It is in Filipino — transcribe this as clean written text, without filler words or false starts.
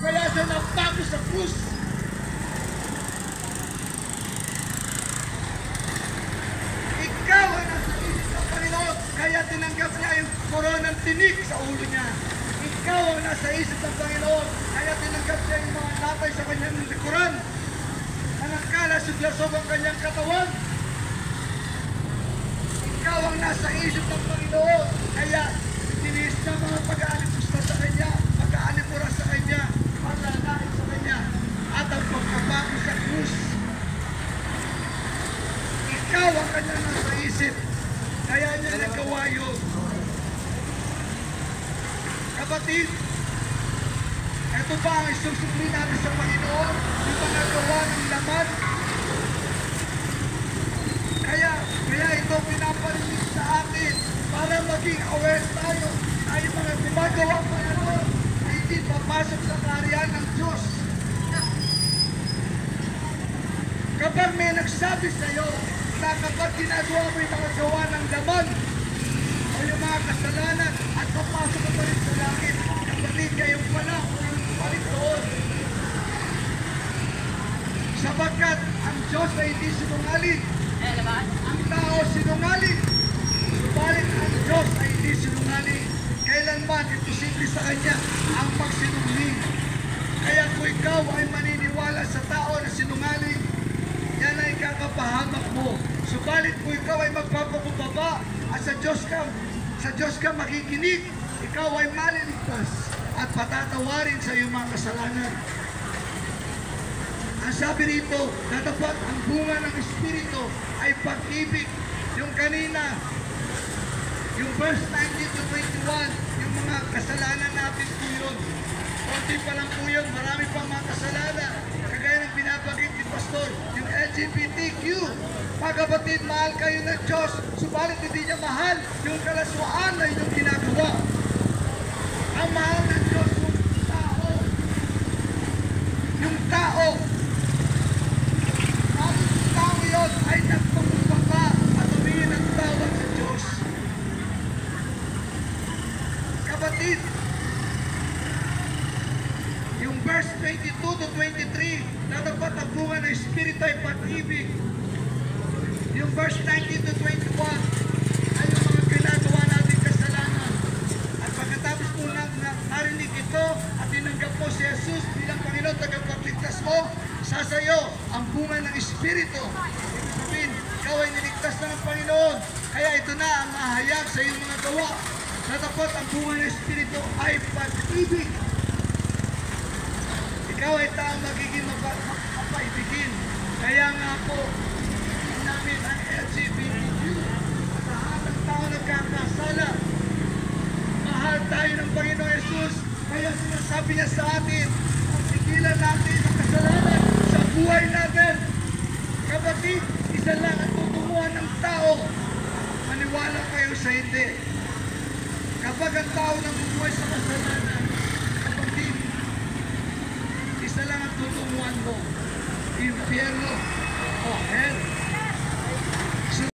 Kaya siya napako sa krus. Ikaw ang nasa isip ng Panginoon, kaya tinanggap niya yung koronang tinik sa ulo niya. Ikaw ang nasa isip ng Panginoon, kaya tinanggap niya yung mga natay sa kanyang likuran. Nangkalas yung lasog ang kanyang katawan. Ikaw ang nasa isip ng Panginoon, kaya tiniis niya mga pag-aalipusta sa kanya, pag-aalipura sa kanya, pag-anain sa kanya, at ang pagkabako sa krus. Ikaw ang kanyang nasa isip, kaya niya nagawa yun. Kapatid, ito ba ang isusumli natin sa Panginoon, yung mga gawa ng laman? Kaya ito pinaparinig sa atin para maging aware tayo ay mga gumagawa pa naman ay hindi papasok sa kaharian ng Diyos. Kapag may nagsabi sa iyo na kapag ginagawa mo yung mga gawa ng laman o yung mga kasalanan at papasok ka pa rin sa langit, kapatid, kayong pala balik doon. Sapagkat ang Diyos ay hindi sinungaling. Ang tao sinungaling. Subalit ang Diyos ay hindi sinungaling. Kailanman imposible sa Kanya ang pagsinungaling. Kaya kung ikaw ay maniniwala sa tao na sinungaling, yan ay kakapahamak mo. Subalit kung ikaw ay magpapakumbaba at sa Diyos ka makikinig, ikaw ay maliligtas at patatawarin sa iyong mga kasalanan. Ang sabi rito, natapat ang bunga ng Espiritu ay pag-ibig. Yung kanina, yung verse 19 to 21, yung mga kasalanan natin po yun. Kunti pa lang po yun, marami pang mga kasalanan. Kagaya ng binabagit ni Pastor, yung LGBTQ. Mga kapatid, mahal kayo ng Diyos, subalit hindi niya mahal yung kalaswaan na inyong ginagawa. Ang mahal ng Diyos yung tao. Yung tao. Ang tao yun ay nagpakumbaba at humingi ng tawad sa Diyos. Kapatid, yung verse 22 to 23, na dapat ang bunga ng Espiritu ay pag-ibig. Yung verse 19 to 21, ay yung mga ginagawa natin kasalanan. At pagkatapos po narinig ito at tinanggap mo si Jesus bilang Panginoon, tagapagligtas mo, sasayo ang bunga ng Espiritu. Ibig sabihin, ikaw ay niligtas na ng Panginoon. Kaya ito na ang mahayag sa iyong mga gawa. Natapot ang bunga ng Espiritu ay pag-ibig. Ikaw ay taong magiging mapaibigin. Kaya nga po, namin ang LGBTQ. Lahat ng tao nagkakasala. Mahal tayo ng Panginoon Jesus. Kaya sinasabi niya sa atin, ang sigilan natin ang kasalanan sa buhay natin. Kapatid, isa lang ang tutunguhan ng tao. Maniwala kayo sa hindi. Kapag ang tao nang bumuhay sa kasalanan, kapatid, isa lang ang tutunguhan mo. Impyerno o hell.